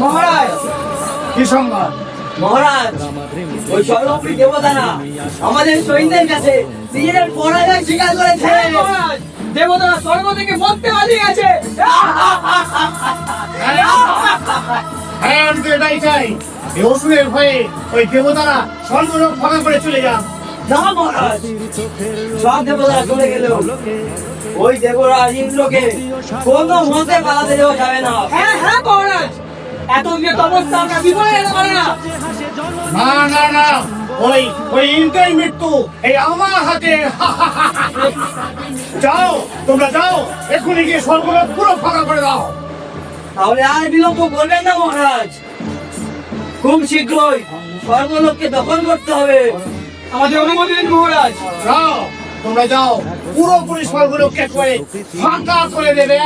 মহারাজ, কি সংবাদ? মহারাজ, ওই স্বর্গপুরী দেবতা না আমাদের সৈন্যের কাছে নিজেদের পরাজয় স্বীকার করেছে। মহারাজ, দেবতারা স্বর্গ থেকে মরতে পালিয়ে গেছে। হ্যাঁ, আমি তো এটাই চাই। এই অসুরের ভয়ে ওই দেবতারা স্বর্গলোক ফাঁকা করে চলে যান। না মহারাজ, সব দেবতারা চলে গেলেও ওই দেবরাজ ইন্দ্রকে কোনো মতে পালাতে দেওয়া যাবে না। হ্যাঁ হ্যাঁ মহারাজ, এত যে তপস্যা আমরা বিফলে যেতে পারি না। না না না, ওই ওই ইন্দ্রের মৃত্যু এই আমার হাতে। যাও, তোমরা যাও, এক্ষুনি গিয়ে স্বর্গলোক পুরো ফাঁকা করে দাও। তাহলে আর বিলম্ব করবেন না মহারাজ, খুব শীঘ্রই স্বর্গলোককে দখল করতে হবে। আমাদের অনুমতি দিন মহারাজ। যাও, তোমরা যাও, পুরোপুরি স্বর্গলোককে একবারে ফাঁকা করে দেবে।